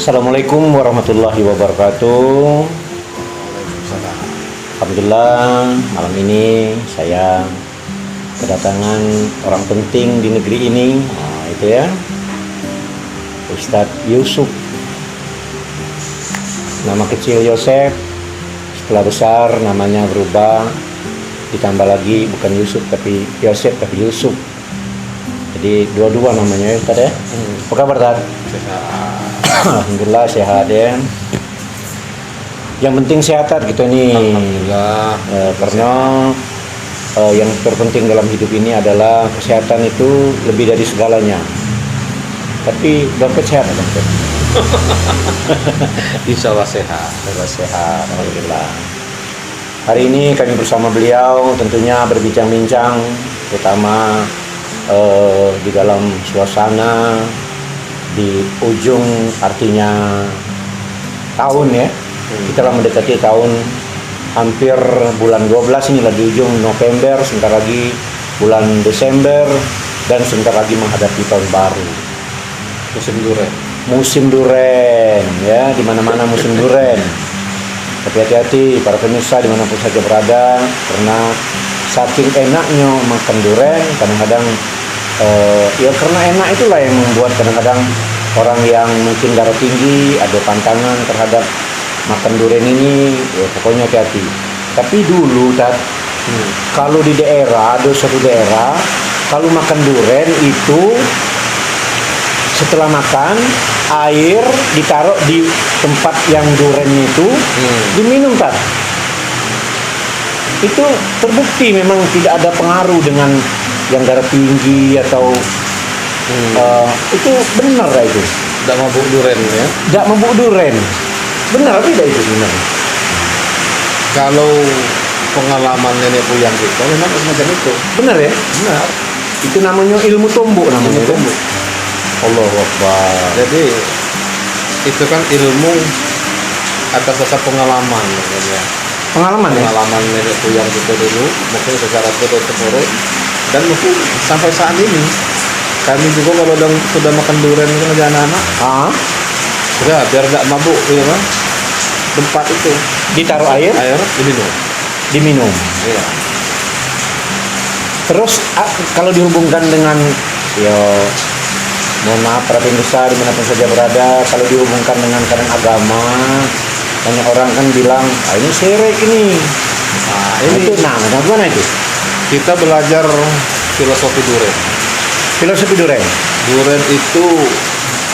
Assalamualaikum warahmatullahi wabarakatuh. Alhamdulillah, malam ini saya kedatangan orang penting di negeri ini. Itu ya, Ustadz Yusuf. Nama kecil Yosef, setelah besar namanya berubah, ditambah lagi bukan Yusuf tapi Yosef tapi Yusuf. Jadi dua-dua namanya ya Ustadz ya. Apa kabar Ustadz? Alhamdulillah sehat ya. Yang penting sehat gitu nih. Alhamdulillah. Karena yang terpenting dalam hidup ini adalah kesehatan itu lebih dari segalanya. Tapi dompet sehat dokter. Insya Allah sehat. Sehat, alhamdulillah. Hari ini kami bersama beliau tentunya berbincang-bincang, terutama di dalam suasana di ujung artinya tahun ya. Kita telah mendekati tahun hampir bulan 12 ini, di ujung November, sebentar lagi bulan Desember, dan sebentar lagi menghadapi tahun baru. Musim duren ya, di mana-mana musim duren. Tapi hati-hati para pemirsa dimanapun saja berada, karena saking enaknya makan duren, kadang-kadang ya karena enak itulah yang membuat kadang-kadang orang yang mungkin darah tinggi ada pantangan terhadap makan durian ini. Ya pokoknya hati-hati. Tapi dulu kalau di daerah, ada suatu daerah kalau makan durian itu setelah makan air ditaruh di tempat yang duriannya itu diminum itu terbukti memang tidak ada pengaruh dengan yang darah tinggi atau itu benar itu. Tidak mabuk duren ya? Tidak mabuk duren. Benar tidak itu benar? Kalau pengalaman nenek moyang kita memang semacam itu. Benar ya? Benar. Itu namanya ilmu tombok namanya. Ilmu tombok. Allahu Akbar. Jadi itu kan ilmu atas dasar pengalaman ya. Pengalaman ya? Pengalaman nenek moyang kita dulu, mungkin secara turun-temurun, dan mungkin sampai saat ini kami juga kalau sudah makan durian itu aja anak-anak, sudah biar nggak mabuk gitu kan, tempat itu Ditaruh air diminum. Iya. Terus kalau dihubungkan dengan mohon maaf para pemirsa dimanapun saja berada, kalau dihubungkan dengan kadang agama, banyak orang kan bilang ini syirik ini. Bagaimana itu? Kita belajar filosofi duren. Filosofi duren. Duren itu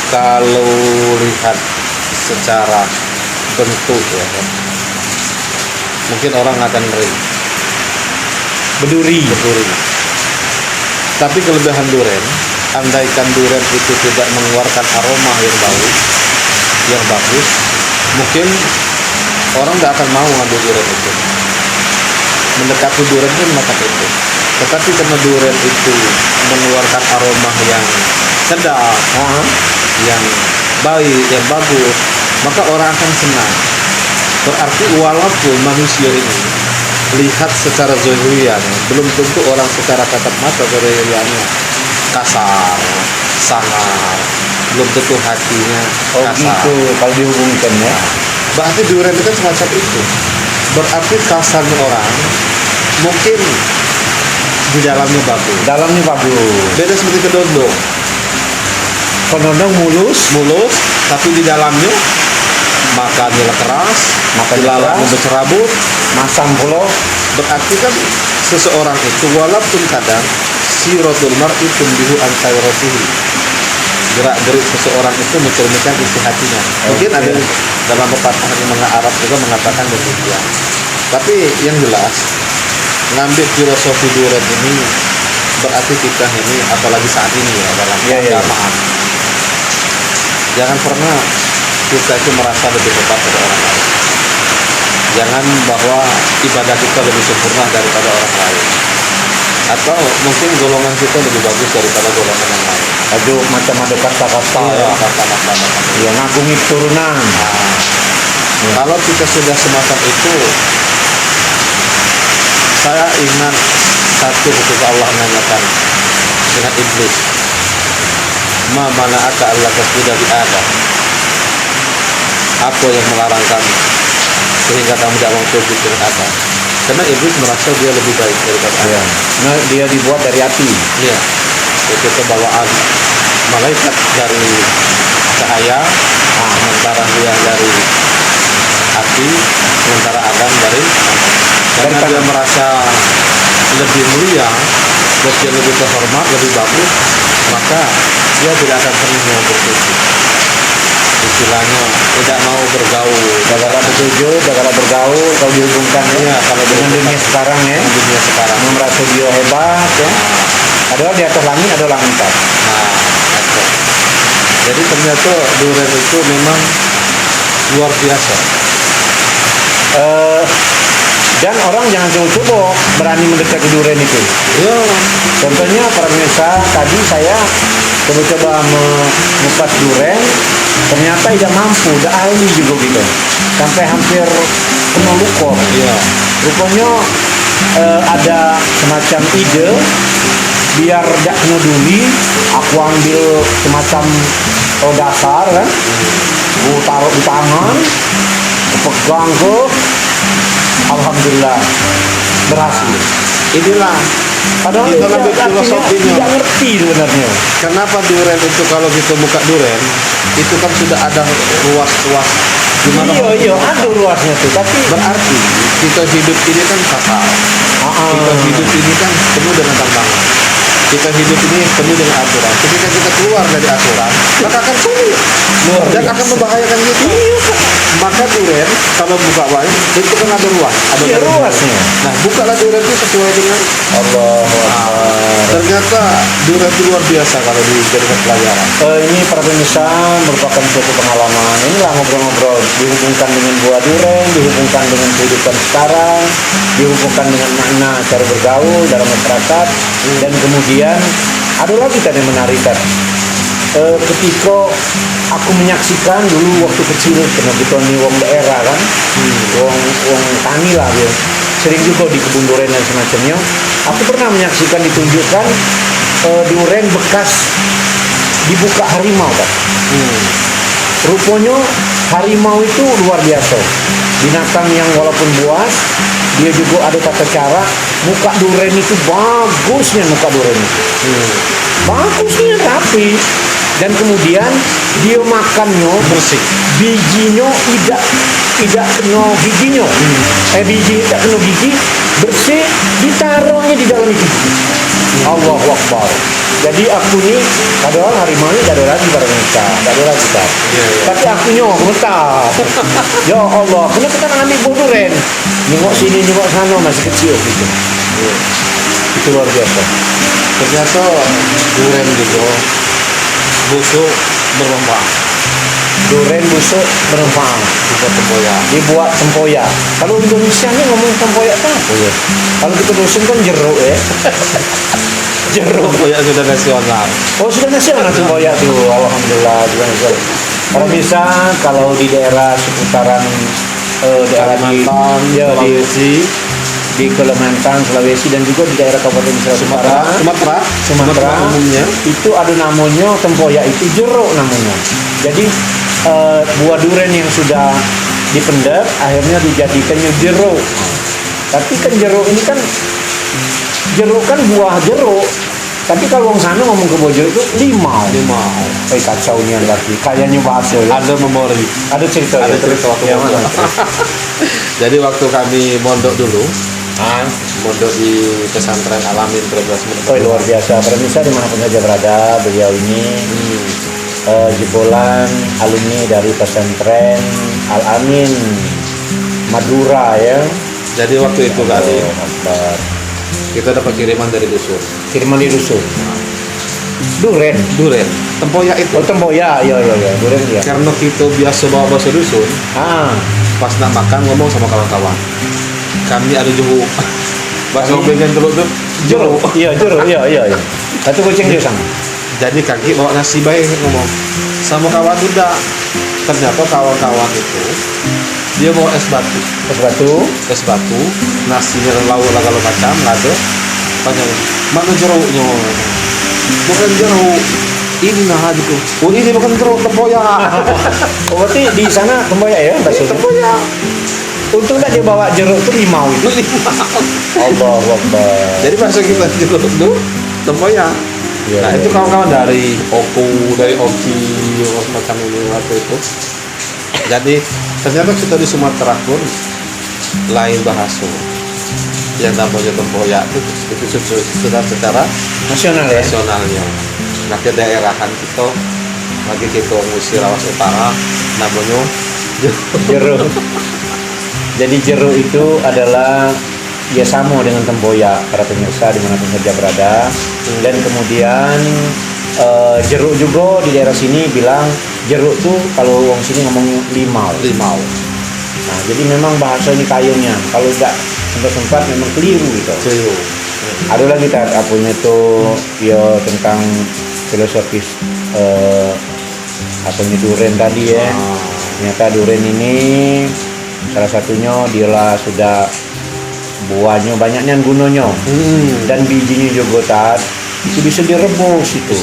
kalau lihat secara bentuk ya kan, mungkin orang akan ngeri. Berduri. Tapi kelebihan duren, andaikan duren itu tidak mengeluarkan aroma yang bau, yang bagus, mungkin orang tidak akan mau ngambil duren itu. Mendekati duren pun macam itu. Tetapi karena duren itu mengeluarkan aroma yang sedap, yang baik, yang bagus, maka orang akan senang. Berarti walaupun manusia ini lihat secara zahirian, belum tentu orang secara kasat mata zahiriannya kasar, sangar, belum tentu hatinya kasar. Gitu kalau dihubungkan ya. Berarti duren itu kan semacam itu. Berarti kasarnya orang mungkin di dalamnya bagus. Beda seperti kedondong. Kedondong mulus, tapi di dalamnya makannya keras, dalamnya bercerabut, masam pulau. Berarti kan seseorang itu walaupun kadang siratul mar'i tumbihu an sayratihi, gerak-gerik seseorang itu mencerminkan isi hatinya. Mungkin ada dalam pepatah Arab juga mengatakan demikian. Tapi yang jelas ngambil filosofi duren ini berarti kita ini, apalagi saat ini ya dalam keagamaan, jangan pernah kita itu merasa lebih hebat dari orang lain. Jangan bahwa ibadah kita lebih sempurna daripada orang lain, atau mungkin golongan kita lebih bagus daripada golongan yang lain. Aduh, macam ada kata-kata kata-kata yang ngagumi turunan. Kalau kita sudah semacam itu, saya ingat satu ketika Allah menanyakan dengan iblis, ma mana'aka alla tasjuda li Adam. Apa yang melarang kamu sehingga kamu tidak mau sujud dengan apa? Karena iblis merasa dia lebih baik daripada Ya. Adam. Nah, dia dibuat dari api. Iya, itu pembawaan malaikat dari cahaya, sementara dia dari api, sementara Adam dari karena Dari dia tanah. merasa lebih mulia, dan dia lebih terhormat, lebih bagus, maka dia tidak akan pernah mau bersujud. Istilahnya tidak mau bergaul. Gara-gara bersujud, gara-gara bergaul, kalau dihubungkan Iya, kalau dengan dihubungkan dunia sekarang ya, Di dunia sekarang. yang merasa dia hebat ya. Padahal di atas langit ada langit. Nah, oke. Jadi ternyata durian itu memang luar biasa. Dan orang jangan coba-coba berani mendekati durian itu. Ya, Contohnya para pemirsa, tadi saya coba-coba mengupas durian, ternyata tidak mampu, tidak ahli juga gitu. Sampai hampir kena luka. iya. Rupanya ada semacam ide, biar tidak kena duli, aku ambil semacam dasar kan, aku taruh di tangan, aku pegang ke, alhamdulillah berhasil. Inilah Padahal Kita dia ambil artinya filosofinya. tidak ngerti sebenarnya. kenapa durian itu kalau kita buka durian itu kan sudah ada ruas-ruas di mana Iya, ada luasnya tuh, tapi berarti kita hidup ini kan kakak. Kita hidup ini kan penuh dengan tantangan. Kita hidup ini penuh dengan aturan. Ketika kita keluar dari aturan, maka akan sulit luar dan biasa. akan membahayakan kita. Maka durian kalau buka wine itu kan ada ruas, ada Iya, garis. ruasnya. Nah, bukalah durian itu sesuai dengan Allah. ternyata durian itu luar biasa kalau dijadikan pelajaran. Ini para pemirsa merupakan suatu pengalaman. Inilah ngobrol-ngobrol, dihubungkan dengan buah durian, dihubungkan dengan kehidupan sekarang, dihubungkan dengan makna cara bergaul dalam masyarakat, dan kemudian ada lagi tadi yang menarik kan. Ketika aku menyaksikan dulu waktu kecil, karena kita ini wong daerah kan, wong tani lah dia, sering juga di kebun durian dan semacamnya. Aku pernah menyaksikan ditunjukkan durian bekas dibuka harimau kan. Rupanya harimau itu luar biasa, binatang yang walaupun buas, dia juga ada tata cara. Muka durian itu bagusnya, muka durian itu bagusnya rapi, dan kemudian dia makannya Bersih. bijinya tidak kena giginya, biji tidak kena gigi, bersih, ditaruhnya di dalam itu. Allahu Akbar. Jadi aku ni kadang harimau ni tak ada lagi pada mereka, tak ada lagi tak. Ya, ya. Tapi aku nyo komentar. Ya Allah, kenapa kita nak ambil buah durian? Nengok sini, nengok sana, masih kecil gitu. Itu luar biasa. Ternyata durian juga busuk bermanfaat. Durian busuk bermanfaat. Bukan tempoyak. Dibuat tempoyak. Kalau Indonesia ni ngomong tempoyak apa ya? Kalau kita dusun kan jeruk ya. Jeruk. Tempoyak sudah nasional. Oh, sudah nasional tempoyak tuh. Alhamdulillah juga nasional. Kalau bisa kalau di daerah seputaran daerah Kalimantan, ya, Sulawesi, di Kalimantan, Sulawesi, dan juga di daerah Kabupaten Sumatera, Sumatera umumnya. itu ada namanya tempoyak, itu jeruk namanya. Jadi buah durian yang sudah dipendap akhirnya dijadikannya jeruk. Tapi kan jeruk ini kan buah jeruk. Tapi kalau orang sana ngomong ke buah jeruk itu limau. Kacau nih lagi. Kayaknya bahasa ya. Ada memori. Ada cerita. Ada ya? cerita waktu Yang mondok. mana? Jadi waktu kami mondok dulu, Ah, mondok di pesantren Alamin 13 menit. oh, luar biasa. Pemirsa dimanapun saja berada, beliau ini jebolan alumni dari pesantren Al-Amin Madura ya. Jadi waktu itu kali Oh, Akbar. kita dapat kiriman dari dusun. Kiriman di dusun. Duren. Durian, tempoyak itu. Oh, tempoyak. Ya. Duren ya. Karena kita biasa bawa bahasa dusun, Ah, pas nak makan ngomong sama kawan-kawan. Kami ada jeruk. Bahasa Kami- bagian telur tuh jeruk. Iya, jeruk. Iya. Satu kucing dia sama. Jadi kaki bawa nasi baik ngomong sama kawan udah. Ternyata kawan-kawan itu dia bawa es batu, nasinya lauk segala macam, lado. Tanya, mana jeruknya? Bukan jeruk, ini nah gitu. Oh ini bukan tempoyak. Oh, berarti di sana tempoyak ya baksonya? Tempoyak. Untung tak dia bawa jeruk tuh limau itu. Allahu Akbar. Jadi bahasa kita jeruk itu tempoyak. Iya, Nah iya, itu iya. kawan-kawan dari Oku, dari Oki, macam ini waktu itu. Jadi ternyata kita di Sumatera pun lain bahasa. Yang namanya tempoyak itu sudah secara Nasional ya. nasionalnya. Nah ke daerahan kita lagi kita ngusir Lawas Utara namanya Jeruk. Jadi jeruk itu adalah ya sama dengan tempoyak para pemirsa dimanapun saja berada. Dan kemudian jeruk juga di daerah sini bilang jeruk tuh kalau orang sini ngomong limau. limau. Nah, jadi memang bahasa ini kayunya. Kalau tidak sempat memang keliru gitu. Keliru. Ada lagi tak apunya tuh ya tentang filosofis apunya duren tadi ya. Ternyata duren ini salah satunya dialah sudah buahnya banyaknya gunanya dan bijinya juga tat itu bisa direbus itu.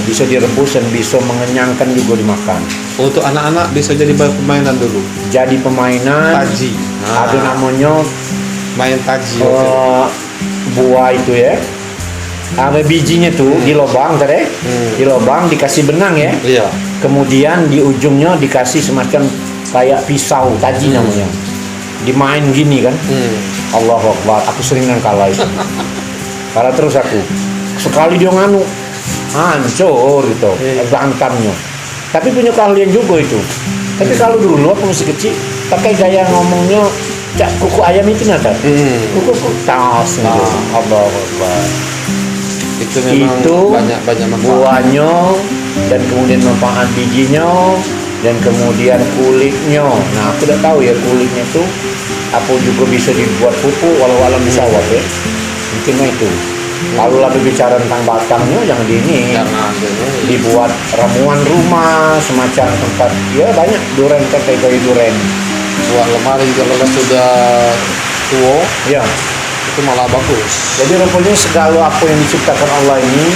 Bisa direbus dan bisa mengenyangkan juga dimakan. Untuk anak-anak bisa jadi permainan dulu. Jadi permainan. Taji. Ada namanya Main taji. buah itu ya. Ada bijinya tuh di lubang tadi. Di lubang dikasih benang ya. Iya. Kemudian di ujungnya dikasih semacam kayak pisau taji namanya. Dimain gini kan. Allahu Akbar. Aku sering kalah itu. Kalah terus aku. Sekali dia nganu hancur gitu bantamnya. Tapi punya keahlian juga itu. Tapi kalau dulu aku masih kecil pakai gaya ngomongnya cak kuku ayam itu nada. Kuku tas gitu. Allahu Akbar. Itu memang Itu banyak manfaat. buahnya dan kemudian manfaat bijinya dan kemudian kulitnya. Nah aku tidak tahu ya kulitnya tuh apa juga bisa dibuat pupuk walau alam bisa ya. Mungkin itu. Kalau lebih bicara tentang batangnya yang di ini Jangan dibuat ramuan rumah semacam tempat ya banyak duren kayak duren buat lemari kalau sudah tua ya. itu malah bagus. Jadi rupanya segala apa yang diciptakan Allah ini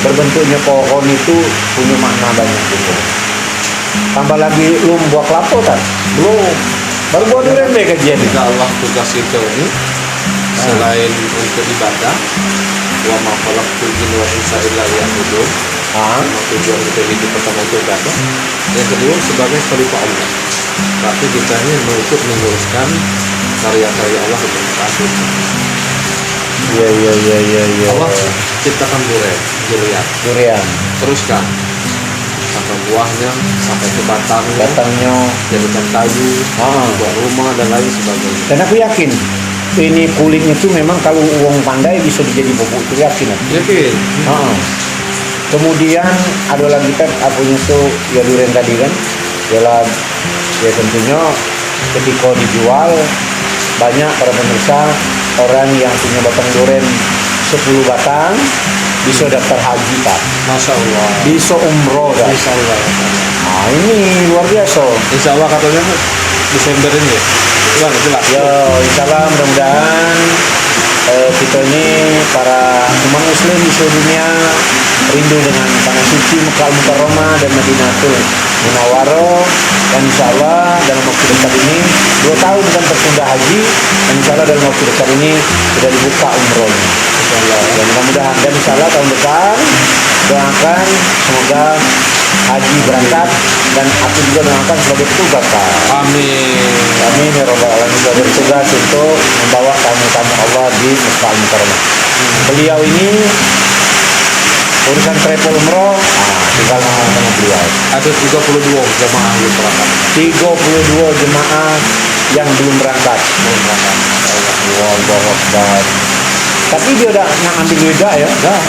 berbentuknya pohon itu punya makna banyak gitu. Tambah lagi belum buah kelapa kan? Belum. Baru buah durian deh kajian. Jika Allah tugas kita ini selain untuk ibadah, wa ma khalaqtul jinna wal insa illa liya'budun. Tujuan kita hidup pertama untuk ibadah. Yang kedua sebagai khalifah Allah. Tapi kita ini untuk menguruskan karya-karya Allah untuk kita. Iya. Allah ciptakan durian. Teruskan sampai buahnya, sampai ke batangnya, jadikan kayu, buat rumah dan lain sebagainya. Dan aku yakin ini kulitnya tuh memang kalau uang pandai bisa dijadi pupuk itu yakin aku. Yakin? Kemudian ada lagi kan apunya tuh ya durian tadi kan, ialah ya tentunya ketika dijual banyak para pemirsa orang yang punya batang durian 10 batang bisa daftar haji Pak. Masya Allah. Bisa umroh dah. Insya Allah. Nah ini luar biasa. Insya Allah katanya Desember ini ya. Gimana jelas? Ya insya Allah mudah-mudahan kita ini para umat muslim di seluruh dunia rindu dengan tanah suci Mekah Mukarramah dan Madinatul Munawwaroh, dan insya Allah dalam waktu dekat ini 2 tahun kan tertunda haji, dan insya Allah dalam waktu dekat ini sudah dibuka umrohnya. Dan mudah-mudahan dan insya Allah tahun depan doakan semoga haji berangkat dan aku juga doakan sebagai petugas Pak. Amin. Amin ya Rabbal Alamin, sebagai petugas untuk membawa tamu-tamu Allah di Mekah Mukarramah. Beliau ini urusan travel umroh, tinggal ngomong sama beliau. Ada 32 jemaah yang berangkat. 32 jemaah yang belum berangkat. Allahu Akbar. Tapi dia udah ngambil duit ya? Dah.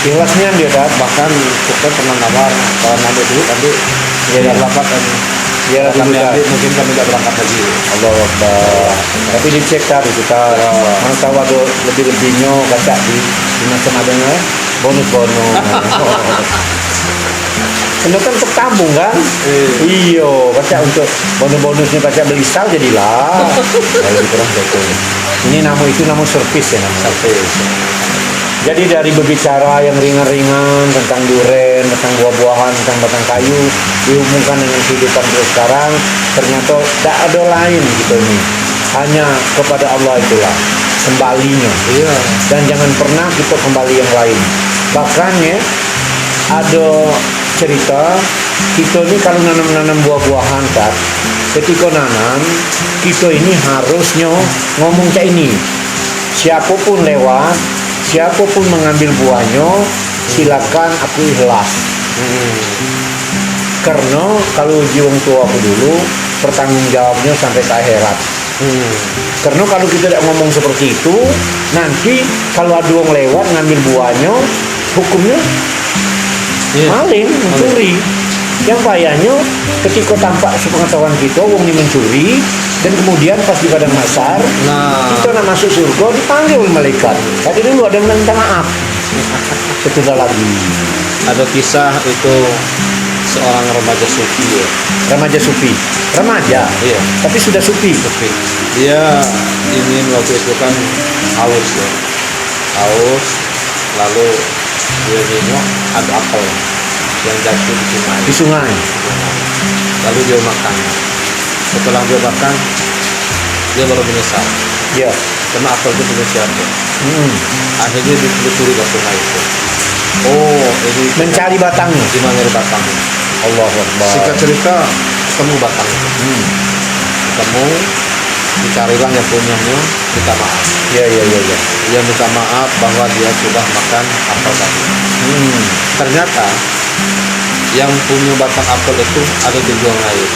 Ikhlasnya dia dah. Bahkan kita pernah nawar kalau nanti dulu nanti Iya. berangkat dan Dia lagi kami duit. nanti mungkin kami tidak berangkat lagi. Allahu Akbar. Tapi dicek tadi kita mana tahu ada lebih-lebihnya baca di macam adanya bonus-bonus. Itu kan untuk tabung kan? Iyo, baca untuk bonus-bonusnya baca beli sal jadilah. Kalau kurang betul. Ini nama itu nama servis ya namanya. Sampai Jadi dari berbicara yang ringan-ringan tentang duren, tentang buah-buahan, tentang batang kayu dihubungkan dengan kehidupan kita sekarang, ternyata tak ada lain gitu nih. Hanya kepada Allah itulah kembalinya. Iya. Dan jangan pernah kita kembali yang lain. Bahkan ya ada cerita kita ini kalau nanam buah-buahan kan, ketika nanam kita ini harusnya ngomong kayak ini, siapapun lewat, siapapun mengambil buahnya, silakan aku ikhlas. Karena kalau jiwang tua aku dulu pertanggung jawabnya sampai ke akhirat. Karena kalau kita tidak ngomong seperti itu, nanti kalau ada orang lewat ngambil buahnya, hukumnya maling, mencuri. Yang payahnya ketika tampak sepengetahuan kita wong ini mencuri, dan kemudian pas di padang mahsyar kita nak masuk surga dipanggil oleh malaikat. Tadi dulu ada yang minta maaf. Setelah lagi Ada kisah itu seorang remaja sufi ya. Remaja, Iya. tapi sudah sufi. Sufi. Dia ingin waktu itu kan haus ya. Haus, lalu dia nengok ada apel yang jatuh Di di sungai. sungai. Lalu dia makan. Setelah dia makan, dia baru menyesal Ya. karena apel itu punya siapa. Akhirnya ditelusuri ke sungai itu. Oh, ini Mencari batangnya. di mana ada batangnya. Allah Akbar. Singkat cerita, ketemu batang itu. Ketemu, dicarilah yang punyanya, minta maaf. Ya. Dia minta maaf bahwa dia sudah makan apel tadi. Ternyata yang punya batang apel itu ada tujuan lain.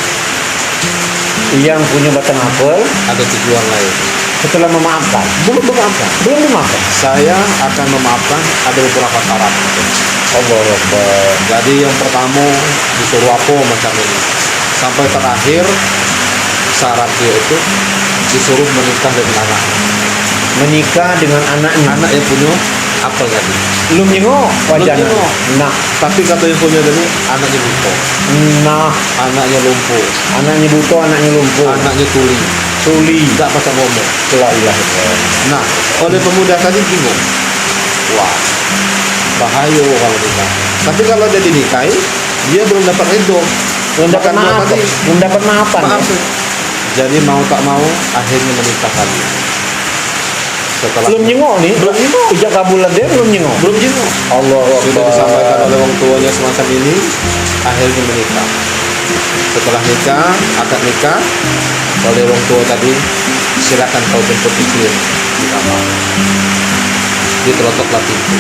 Yang punya batang apel Ada tujuan lain. setelah memaafkan. Belum memaafkan. Saya akan memaafkan ada beberapa syarat. Allah Akbar. Jadi yang pertama disuruh apa macam ini. Sampai terakhir syarat dia itu disuruh menikah dengan anaknya. Menikah dengan anaknya. Anak yang punya apel tadi. Belum nyengok wajahnya. nyengok. Nah, Tapi kata yang punya tadi anaknya buta, nah, anaknya lumpuh, anaknya buta, anaknya lumpuh, anaknya tuli, tuli. tidak bisa ngomong. La ilaha illallah. Nah, oleh pemuda tadi bingung. Wah, bahaya kalau nikah. Tapi kalau dia dinikahi, dia belum dapat ridho. Belum dapat Makan buah maaf. tadi. Belum dapat maafan. Maaf. Jadi mau tak mau akhirnya menikah lagi. Setelah Belum nyengok nih. Belum nyengok. Ijak kabulan dia belum nyengok. belum jenguk. Allah Sudah Akbar. disampaikan oleh orang tuanya semacam ini, akhirnya menikah. Setelah nikah, akad nikah, oleh orang tua tadi, silakan kau jemput istri di kamar. Dia terotoklah pintu.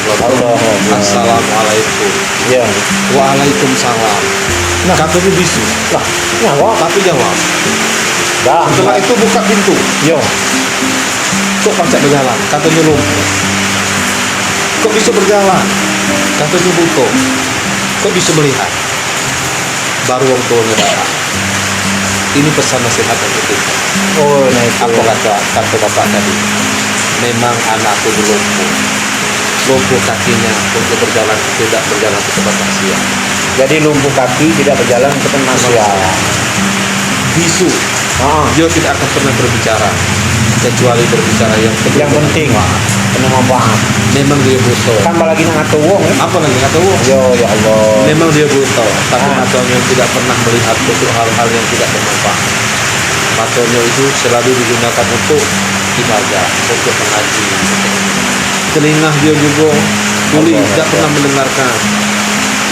Allah Akbar. Assalamualaikum. Ya. Waalaikumsalam. Nah. Katanya bisu. Lah, nyawa. Tapi jawab. Dah. Setelah itu buka pintu. Yo. Kok pancak berjalan? Katanya lumpuh. Kok bisa berjalan? Katanya buta. Kok bisa melihat? Baru orang tuanya datang. Ini pesan nasihat yang ketiga. Oh, nah itu. Apa kata bapak tadi? Memang anakku lumpuh. Lumpuh kakinya untuk berjalan, tidak berjalan ke tempat maksiat. Jadi lumpuh kaki tidak berjalan ke tempat maksiat. Bisu. Ah, Dia tidak akan pernah berbicara kecuali berbicara yang yang penting kena manfaat. Memang dia buta. Tambah lagi nak ngatur wong ya. Apa lagi kata wong? Yo ya Allah. Memang dia buta, tapi Ah. matanya tidak pernah melihat untuk hal-hal yang tidak bermanfaat. Matanya itu selalu digunakan untuk ibadah, untuk mengaji. Telinga dia juga tuli, Allah tidak pernah mendengarkan.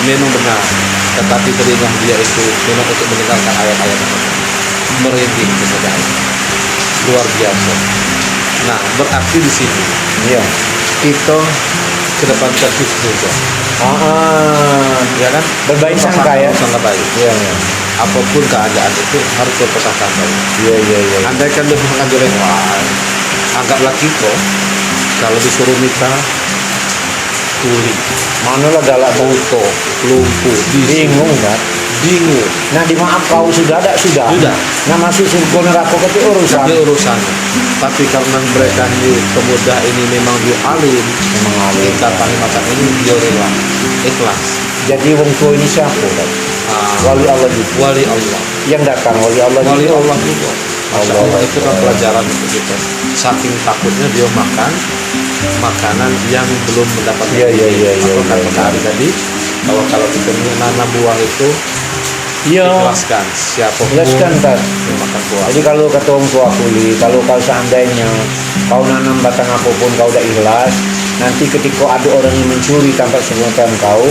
Memang benar, tetapi telinga dia itu memang untuk mendengarkan ayat-ayat Allah. Merinding kesadaan. Luar biasa. Nah, berarti di sini Iya. kita kedepankan juga, Ya kan? Berbaik sangka ya. Sangka baik. Iya, iya. Apapun keadaan itu harus berprasangka baik. Iya. Andai kan lebih mengambil wah, anggaplah kita kalau disuruh nikah tuli, Manalah galak buta, lumpuh, bingung kan? bingung. Nah, dimaaf kau sudah ada sudah. Sudah. Nah, masuk surga neraka itu urusan. Dia urusannya. Tapi karena mereka ini pemuda ini memang dia alim, Memang alim. kita paling macam ini dia rela, ikhlas. Jadi wong tua ini siapa kan? Wali Allah juga. Wali Allah. Yang datang wali Allah Wali juga. Allah juga. Masya Allah itu kan pelajaran untuk kita. Saking takutnya dia makan makanan yang belum mendapat Iya, iya, iya, iya, Maka iya, kata Ari tadi, kalau kita menanam buah itu Iya. ikhlaskan siapapun Jelaskan Tat. yang makan buah. Jadi kalau kata orang tua kuli, kalau kau seandainya kau nanam batang apapun kau udah ikhlas, nanti ketika ada orang yang mencuri tanpa sepengetahuan kau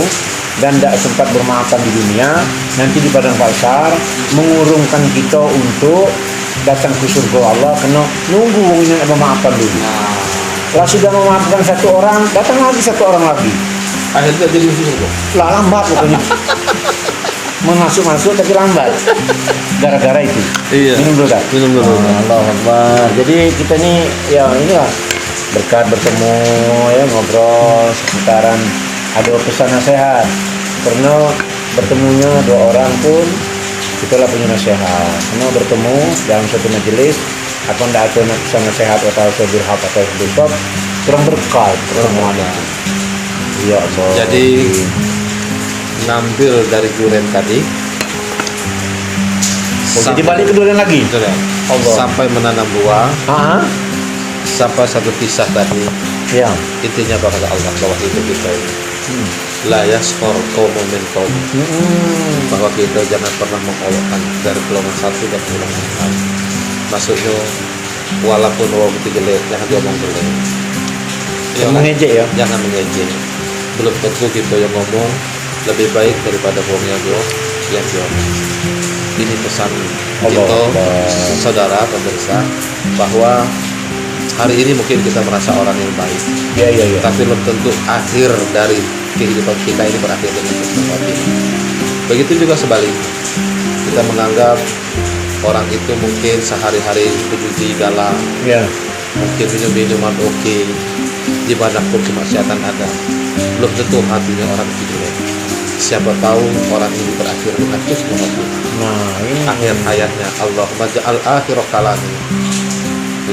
dan tidak sempat bermaafan di dunia, nanti di padang pasar mengurungkan kita untuk datang ke surga Allah, kena nunggu wongnya memaafkan dulu. Nah, Kalau sudah memaafkan satu orang, datang lagi satu orang lagi. akhirnya jadi surga. Lah lambat pokoknya. Masuk tapi lambat. Gara-gara itu. Iya. Minum dulu Tat. Minum dulu. Allah Akbar. Jadi kita nih ya inilah berkat bertemu ya ngobrol seputaran ada pesan nasihat. Karena bertemunya dua orang pun itulah punya nasihat. Karena bertemu dalam satu majelis apa ndak ada pesan nasihat atau sebirhab atau sebirhab kurang berkat pertemuan itu. Ya Allah. Jadi ngambil dari durian tadi. Jadi balik ke durian lagi. Durian. Allah. Sampai menanam buah, Ah, sampai satu kisah tadi. ya. Intinya apa kata Allah bahwa hidup kita ini la yaskhar qaumun min qaum, bahwa kita jangan pernah mengolokkan dari golongan satu dan golongan lain. Maksudnya walaupun orang itu jelek jangan diomong jelek. Jangan mengejek ya. Jangan mengejek. Belum tentu kita yang ngomong lebih baik daripada orang yang diomong. Ini pesan kita, Allah. saudara pemirsa, bahwa hari ini mungkin kita merasa orang yang baik, Ya, ya, ya. tapi belum tentu akhir dari kehidupan kita ini berakhir dengan sesuatu ini. Begitu juga sebaliknya, kita menganggap orang itu mungkin sehari-hari berjudi galang, Ya. mungkin minum-minuman oke, di mana pun kemaksiatan ada, belum tentu hatinya orang itu jelek. Siapa tahu orang ini berakhir dengan husnul khotimah. Nah, ini Akhir hayatnya Allahumma ja'al akhir kalami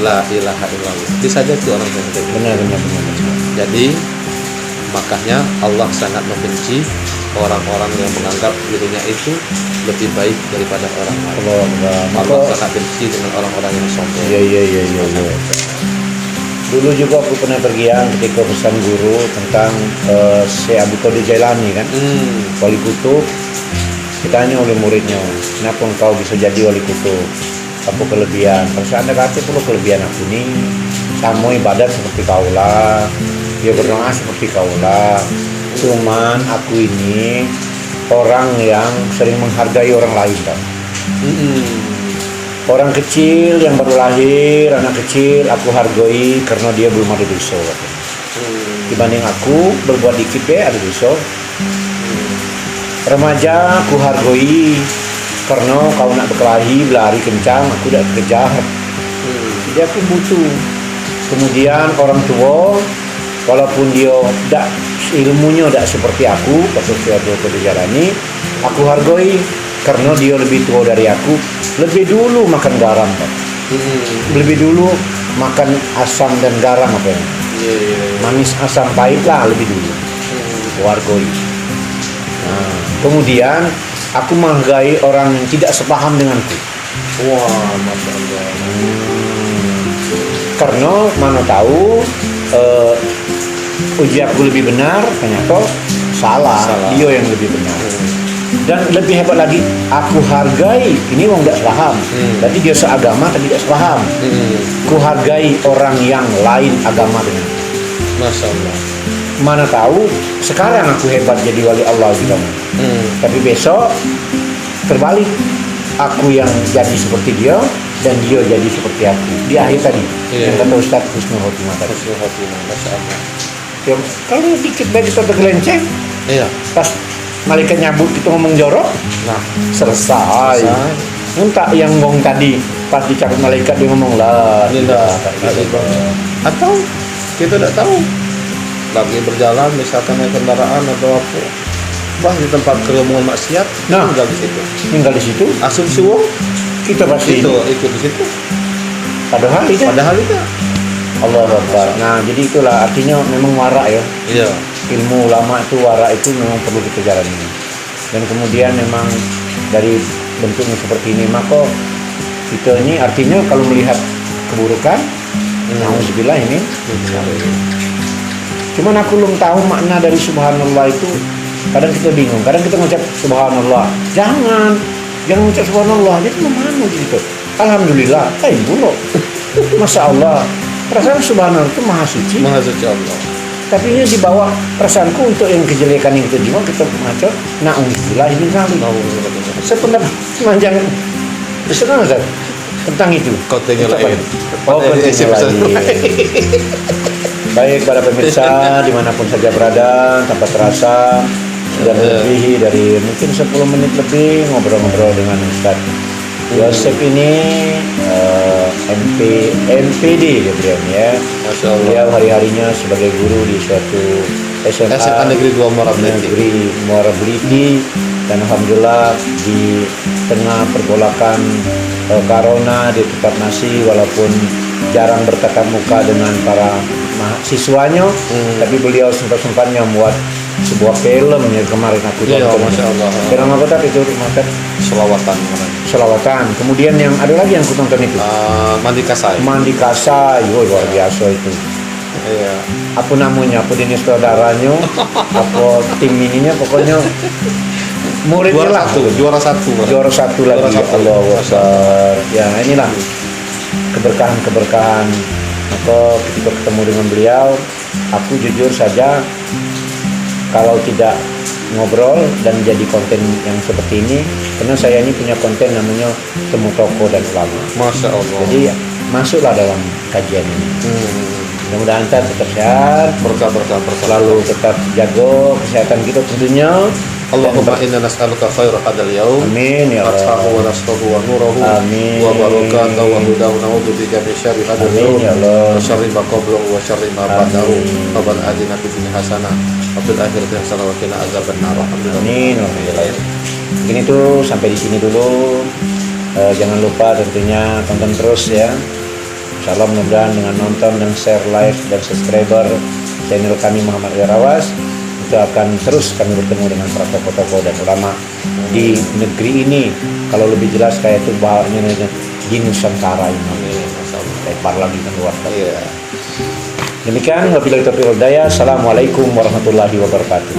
la ilaha illallah. Bisa jadi orang yang begitu. benar. Jadi makanya Allah sangat membenci orang-orang yang menganggap dirinya itu lebih baik daripada orang lain. Allah Akbar. Allah Maka sangat benci dengan orang-orang yang sombong. ya. Dulu juga aku pernah pergian ketika pesan guru tentang Syekh Abdul Qadir Jailani kan, wali kutub. Ditanya oleh muridnya, kenapa engkau bisa jadi wali kutub? Apa kelebihan? Kalau anda kata perlu kelebihan aku nih, kamu ibadat seperti kaulah, dia berdoa seperti kaulah. Cuman aku ini orang yang sering menghargai orang lain kan. Orang kecil yang baru lahir, anak kecil aku hargai karena dia belum ada dosa. Dibanding aku berbuat dikit deh ada dosa. Remaja aku hargai karena kau nak berkelahi berlari kencang aku tidak kejar. Jadi aku butuh. Kemudian orang tua walaupun dia tidak ilmunya tidak seperti aku, kata Syekh Jalani, aku hargai karena dia lebih tua dari aku, lebih dulu makan garam Pak. Lebih dulu makan asam dan garam apa ya? Manis asam pahit lah lebih dulu. Wargoi. Nah, kemudian aku menghargai orang yang tidak sepaham denganku. Wah, masya Allah. Karena mana tahu uji aku lebih benar, ternyata salah. Dia yang lebih benar. Dan lebih hebat lagi, aku hargai ini orang tidak sepaham. Berarti dia seagama tapi tidak sepaham. Ku hargai orang yang lain agama dengan. Masya Allah. Mana tahu sekarang aku hebat jadi wali Allah gitu. Tapi besok terbalik, aku yang jadi seperti dia dan dia jadi seperti aku. Di akhir tadi yang kata Ustaz husnul khotimah tadi. Husnul khotimah, masya Allah. Ya, kalau dikit baik kita tergelenceng, Iya. pas malaikat nyambut kita ngomong jorok, Nah, selesai. Entah yang ngomong tadi pas dicabut malaikat dia ngomong lah. Atau kita tidak tahu lagi berjalan misalkan naik kendaraan atau apa, wah di tempat kerumunan maksiat, Nah. tinggal di situ. Tinggal di situ Asumsi wong kita pasti itu ikut di situ. padahal itu Padahal itu. Allah Akbar. Nah, jadi itulah artinya memang warak ya. Iya. Ilmu ulama itu warak itu memang perlu kita jalani. Dan kemudian memang dari bentuknya seperti ini, maka kita ini artinya kalau melihat keburukan, alhamdulillah ini Cuman aku belum tahu makna dari subhanallah itu. Kadang kita bingung, kadang kita ngucap subhanallah. Jangan ngucap subhanallah, jadi memanu gitu. Alhamdulillah, bulo. Masya Allah. Perasaan subhanallah itu maha suci. Maha suci Allah. Tapi ini dibawa perasaanku untuk yang kejelekan yang kita juga kita mengaco. Na'udzubillah min dzalik. Sependapat panjang. Senang Ustaz tentang itu. Kontennya lain. Kontennya lain. Baik para pemirsa dimanapun saja berada, tanpa terasa sudah melebihi dari mungkin 10 menit lebih ngobrol-ngobrol dengan Ustaz Yosef ini MPD beliau ya. Masya Allah. Beliau hari-harinya sebagai guru di suatu SMA Negeri 2 Muara Beliti. Negeri Muara Beliti, dan alhamdulillah di tengah pergolakan corona dia tetap masih walaupun jarang bertatap muka dengan para mahasiswanya, tapi beliau sempat-sempatnya membuat sebuah film yang kemarin aku tonton. Iya, Masya Allah. Film apa tadi itu Mas? Selawatan. Kemudian yang ada lagi yang aku tonton itu Mandi Kasai. Mandi Kasai, luar biasa itu. Iya. Apa namanya? Apa jenis saudaranya? Apa tim ininya? Pokoknya muridnya lah. Juara satu. Juara satu lagi. Allah Akbar. Ya inilah keberkahan. Maka ketika ketemu dengan beliau, aku jujur saja kalau tidak ngobrol dan jadi konten yang seperti ini, karena saya ini punya konten namanya Temu Tokoh dan Ulama. Masya Allah. Jadi masuklah dalam kajian ini. Mudah-mudahan kita tetap sehat, berkah. selalu tetap jaga kesehatan kita tentunya. Allahumma inna nas'aluka khaira hadal yaum. Amin ya Allah. Fathahu wa nasruhu wa nuruhu. Amin. Wa barakatuhu wa hudahu na'udzubika min syarri hadal Amin yaum. ya Allah. Wa syarri ma qablahu wa syarri ma ba'dahu. Rabbana atina fid dunya hasanah wa fil akhirati hasanah wa qina adzabannar. Amin. Alhamdulillah. Mungkin itu sampai di sini dulu. Jangan lupa tentunya tonton terus ya. Insyaallah mudah-mudahan dengan nonton dan share, like dan subscriber channel kami Muhammad Wirawas, itu akan terus kami bertemu dengan para tokoh-tokoh dan ulama di negeri ini. Kalau lebih jelas kayak itu bahasanya di Nusantara ini. Lebar lagi kan luar. Iya. Demikian wabillahi taufiq wal hidayah. Assalamualaikum warahmatullahi wabarakatuh.